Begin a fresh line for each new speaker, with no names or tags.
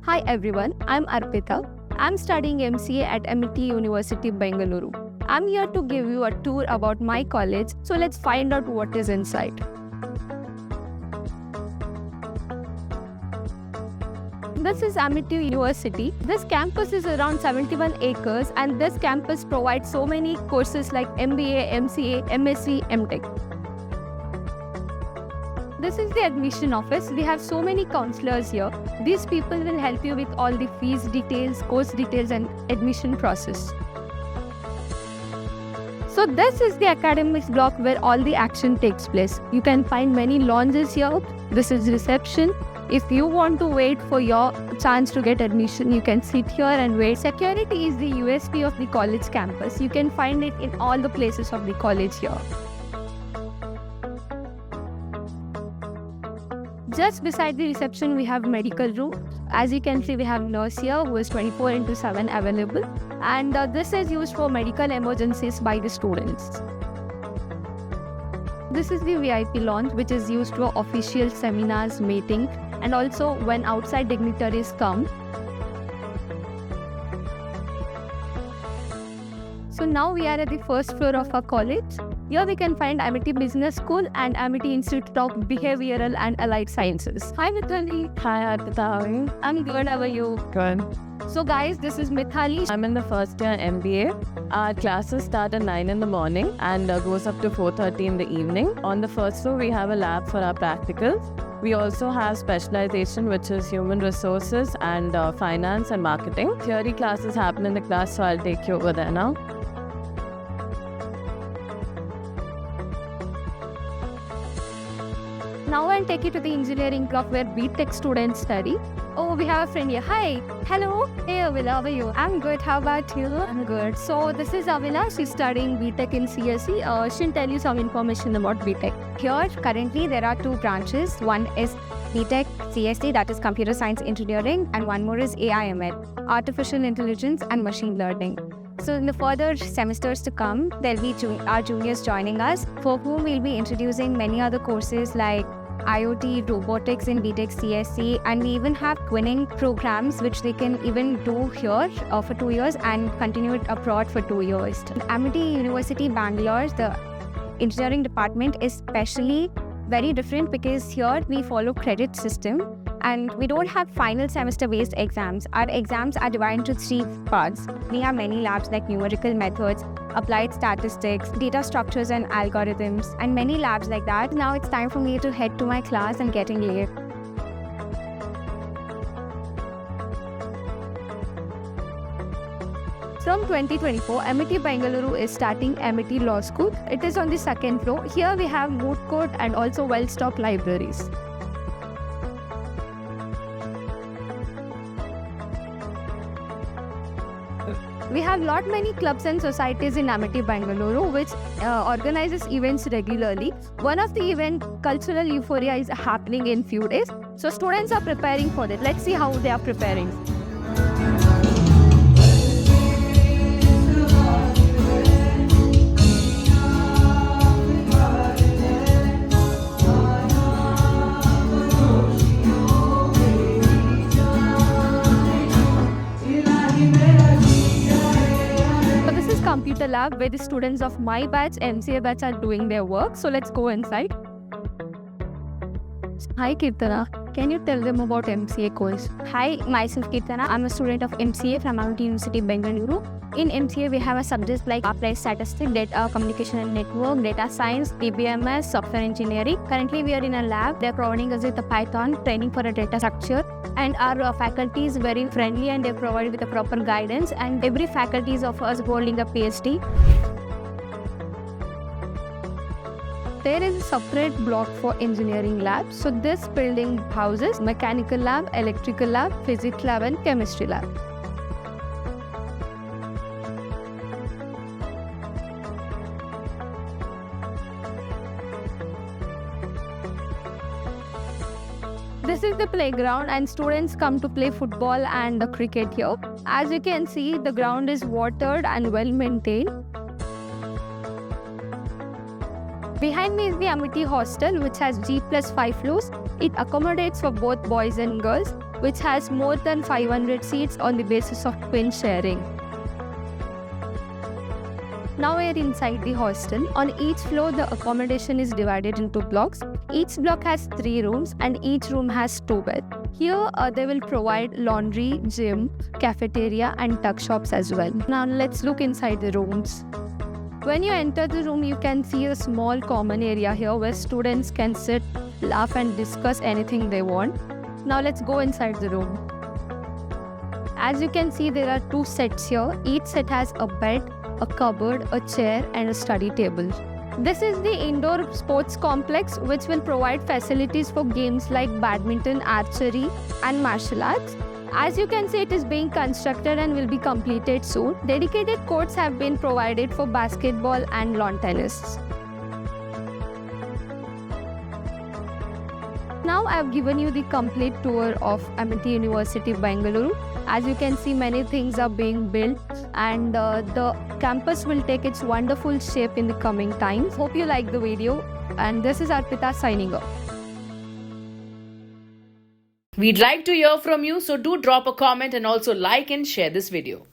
Hi everyone, I'm Arpita. I'm studying MCA at MIT University, Bengaluru. I'm here to give you a tour about my college, so let's find out what is inside. This is Amity University. This campus is around 71 acres and this campus provides so many courses like MBA, MCA, MSc, MTech. This is the admission office. We have so many counselors here. These people will help you with all the fees details, course details and admission process. So this is the academics block where all the action takes place. You can find many lounges here. This is reception. If you want to wait for your chance to get admission, you can sit here and wait. Security is the USP of the college campus. You can find it in all the places of the college here. Just beside the reception, we have medical room. As you can see, we have nurse here who is 24/7 available. And this is used for medical emergencies by the students. This is the VIP lounge, which is used for official seminars, meetings, and also when outside dignitaries come. So now we are at the first floor of our college. Here we can find Amity Business School and Amity Institute of Behavioral and Allied Sciences. Hi Mithali.
Hi Arpita, how are you?
I'm good, how are you?
Good.
So guys, this is Mithali.
I'm in the first year MBA. Our classes start at 9 in the morning and goes up to 4:30 in the evening. On the first floor, we have a lab for our practicals. We also have specialization, which is human resources and finance and marketing. Theory classes happen in the class, so I'll take you over there now.
Now I'll take you to the engineering block where BTech students study. Oh, we have a friend here. Hi. Hello. Hey Avila, how are you? I'm good. How about you? I'm good. So this is Avila. She's studying BTech in CSE. She'll tell you some information about BTech.
Here, currently, there are two branches. One is BTech CSE, that is Computer Science Engineering, and one more is AIML, Artificial Intelligence and Machine Learning. So in the further semesters to come, there'll be our juniors joining us, for whom we'll be introducing many other courses like IoT, robotics in BTech CSE, and we even have twinning programs which they can even do here for 2 years and continue it abroad for 2 years. Amity University, Bangalore, the engineering department is specially very different because here we follow credit system and we don't have final semester based exams. Our exams are divided into 3 parts. We have many labs like numerical methods, applied statistics, data structures and algorithms, and many labs like that. Now it's time for me to head to my class and getting late.
From 2024, Amity Bengaluru is starting Amity Law School. It is on the second floor. Here we have moot court and also well-stocked libraries. We have many clubs and societies in Amity Bengaluru which organizes events regularly. One of the event, Cultural Euphoria, is happening in few days. So students are preparing for it. Let's see how they are preparing. Computer lab where the students of my batch, MCA batch, are doing their work. So let's go inside. Hi Kirtana, can you tell them about MCA course?
Hi, myself Kirtana. I'm a student of MCA from Amity University, Bengaluru. In MCA, we have a subjects like applied statistics, data communication and network, data science, DBMS, software engineering. Currently, we are in a lab. They're providing us with a Python training for a data structure. And our faculty is very friendly and they provide with a proper guidance. And every faculty is of us holding a PhD.
There is a separate block for engineering labs. So this building houses mechanical lab, electrical lab, physics lab and chemistry lab. This is the playground and students come to play football and cricket here. As you can see, the ground is watered and well maintained. Behind me is the Amity Hostel, which has G+5 floors. It accommodates for both boys and girls. which has more than 500 seats on the basis of twin sharing. Now we are inside the hostel. On each floor, the accommodation is divided into blocks. Each block has 3 rooms and each room has 2 beds. Here, they will provide laundry, gym, cafeteria and tuck shops as well. Now let's look inside the rooms. When you enter the room, you can see a small common area here where students can sit, laugh and discuss anything they want. Now let's go inside the room. As you can see, there are 2 sets here. Each set has a bed, a cupboard, a chair and a study table. This is the indoor sports complex which will provide facilities for games like badminton, archery and martial arts. As you can see, it is being constructed and will be completed soon. Dedicated courts have been provided for basketball and lawn tennis. Now I have given you the complete tour of Amity University, Bengaluru. As you can see, many things are being built and the campus will take its wonderful shape in the coming times. Hope you like the video, and this is Arpita signing off.
We'd like to hear from you, so do drop a comment and also like and share this video.